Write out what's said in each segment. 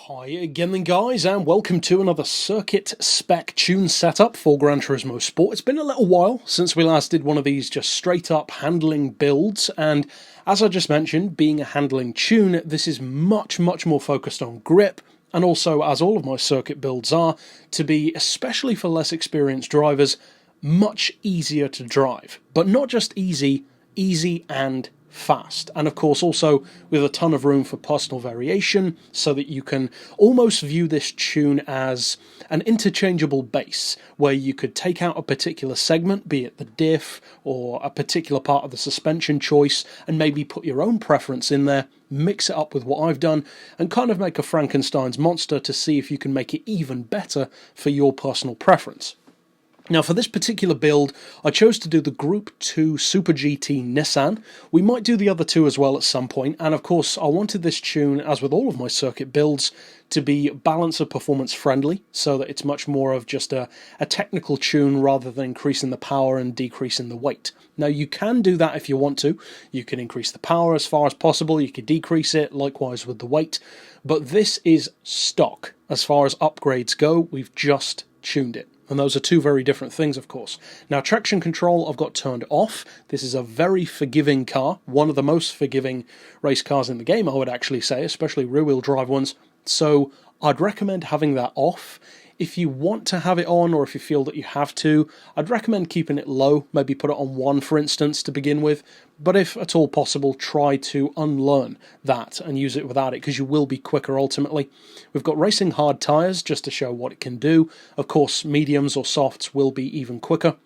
Hi again then guys, and welcome to another circuit spec tune setup for Gran Turismo Sport. It's been a little while since we last did one of these just straight up handling builds, and as I just mentioned, being a handling tune, this is much more focused on grip, and also, as all of my circuit builds are, to be, especially for less experienced drivers, much easier to drive. But not just easy and fast, and of course also with a ton of room for personal variation, so that you can almost view this tune as an interchangeable base, where you could take out a particular segment, be it the diff or a particular part of the suspension choice, and maybe put your own preference in there, mix it up with what I've done, and kind of make a Frankenstein's monster to see if you can make it even better for your personal preference. Now for this particular build, I chose to do the Group 2 Super GT Nissan. We might do the other two as well at some point, and of course I wanted this tune, as with all of my circuit builds, to be balance of performance friendly, so that it's much more of just a technical tune rather than increasing the power and decreasing the weight. Now you can do that if you want to. You can increase the power as far as possible, you could decrease it, likewise with the weight, but this is stock. As far as upgrades go, we've just tuned it. And those are two very different things, of course. Now, traction control I've got turned off. This is a very forgiving car, one of the most forgiving race cars in the game, I would actually say, especially rear-wheel drive ones. So I'd recommend having that off. If you want to have it on, or if you feel that you have to, I'd recommend keeping it low, maybe put it on 1 for instance to begin with, but if at all possible, try to unlearn that and use it without it, because you will be quicker ultimately. We've got racing hard tyres just to show what it can do. Of course, mediums or softs will be even quicker.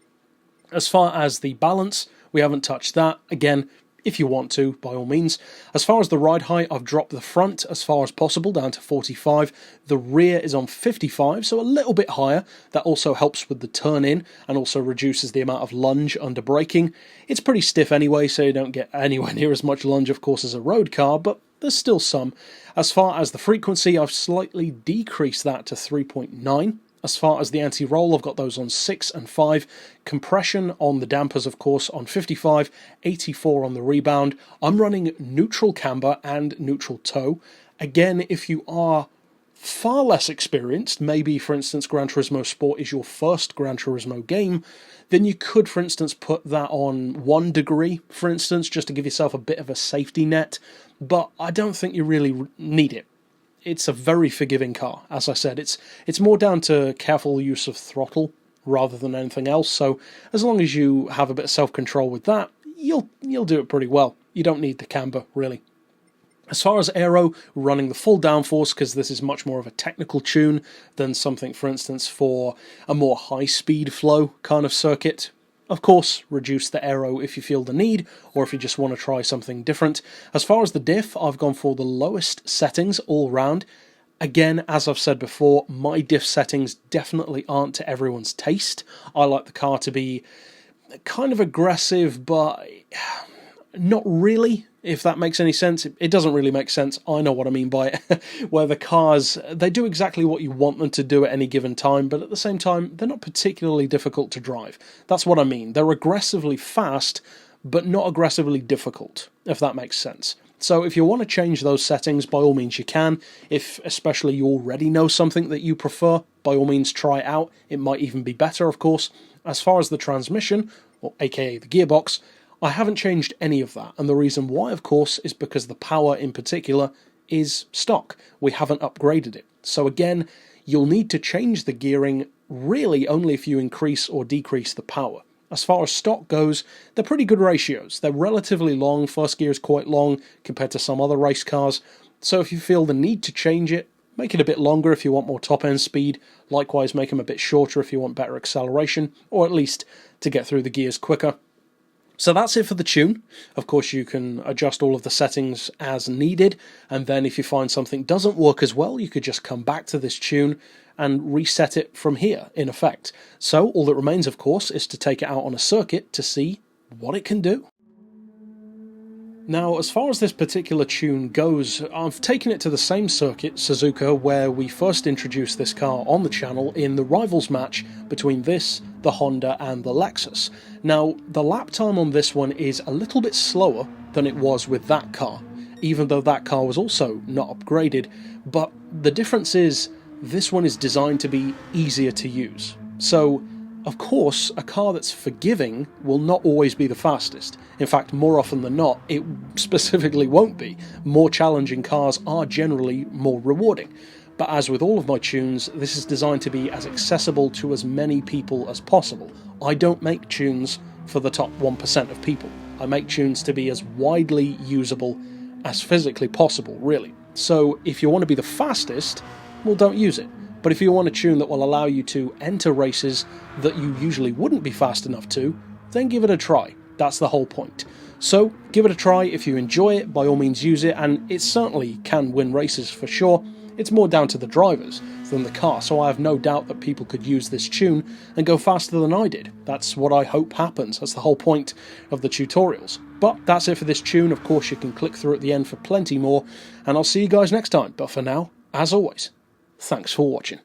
As far as the balance, we haven't touched that. Again, if you want to, by all means. As far as the ride height, I've dropped the front as far as possible, down to 45. The rear is on 55, so a little bit higher. That also helps with the turn-in, and also reduces the amount of lunge under braking. It's pretty stiff anyway, so you don't get anywhere near as much lunge, of course, as a road car, but there's still some. As far as the frequency, I've slightly decreased that to 3.9. As far as the anti-roll, I've got those on 6 and 5. Compression on the dampers, of course, on 55, 84 on the rebound. I'm running neutral camber and neutral toe. Again, if you are far less experienced, maybe, for instance, Gran Turismo Sport is your first Gran Turismo game, then you could, for instance, put that on 1 degree, for instance, just to give yourself a bit of a safety net. But I don't think you really need it. It's a very forgiving car. As I said, it's more down to careful use of throttle rather than anything else, so as long as you have a bit of self-control with that, you'll do it pretty well. You don't need the camber, really. As far as Aero, running the full downforce, because this is much more of a technical tune than something, for instance, for a more high-speed flow kind of circuit. Of course, reduce the Aero if you feel the need, or if you just want to try something different. As far as the diff, I've gone for the lowest settings all round. Again, as I've said before, my diff settings definitely aren't to everyone's taste. I like the car to be kind of aggressive, but not really, if that makes any sense. It doesn't really make sense, I know what I mean by it, where the cars, they do exactly what you want them to do at any given time, but at the same time, they're not particularly difficult to drive. That's what I mean. They're aggressively fast, but not aggressively difficult, if that makes sense. So if you want to change those settings, by all means you can. If especially you already know something that you prefer, by all means try it out. It might even be better, of course. As far as the transmission, or aka the gearbox, I haven't changed any of that, and the reason why, of course, is because the power in particular is stock. We haven't upgraded it. So again, you'll need to change the gearing really only if you increase or decrease the power. As far as stock goes, they're pretty good ratios. They're relatively long. First gear is quite long compared to some other race cars. So if you feel the need to change it, make it a bit longer if you want more top-end speed. Likewise, make them a bit shorter if you want better acceleration, or at least to get through the gears quicker. So that's it for the tune. Of course, you can adjust all of the settings as needed, and then if you find something doesn't work as well, you could just come back to this tune and reset it from here, in effect. So all that remains, of course, is to take it out on a circuit to see what it can do. Now, as far as this particular tune goes, I've taken it to the same circuit, Suzuka, where we first introduced this car on the channel in the rivals match between this, the Honda and the Lexus. Now, the lap time on this one is a little bit slower than it was with that car. even though that car was also not upgraded, but the difference is this one is designed to be easier to use. So, of course, a car that's forgiving will not always be the fastest. In fact, more often than not, it specifically won't be. More challenging cars are generally more rewarding. But as with all of my tunes, this is designed to be as accessible to as many people as possible. I don't make tunes for the top 1% of people. I make tunes to be as widely usable as physically possible, really. So if you want to be the fastest, well, don't use it. But if you want a tune that will allow you to enter races that you usually wouldn't be fast enough to, then give it a try. That's the whole point. So give it a try. If you enjoy it, by all means use it, and it certainly can win races for sure. It's more down to the drivers than the car, so I have no doubt that people could use this tune and go faster than I did. That's what I hope happens. That's the whole point of the tutorials. But that's it for this tune. Of course, you can click through at the end for plenty more, and I'll see you guys next time. But for now, as always, thanks for watching.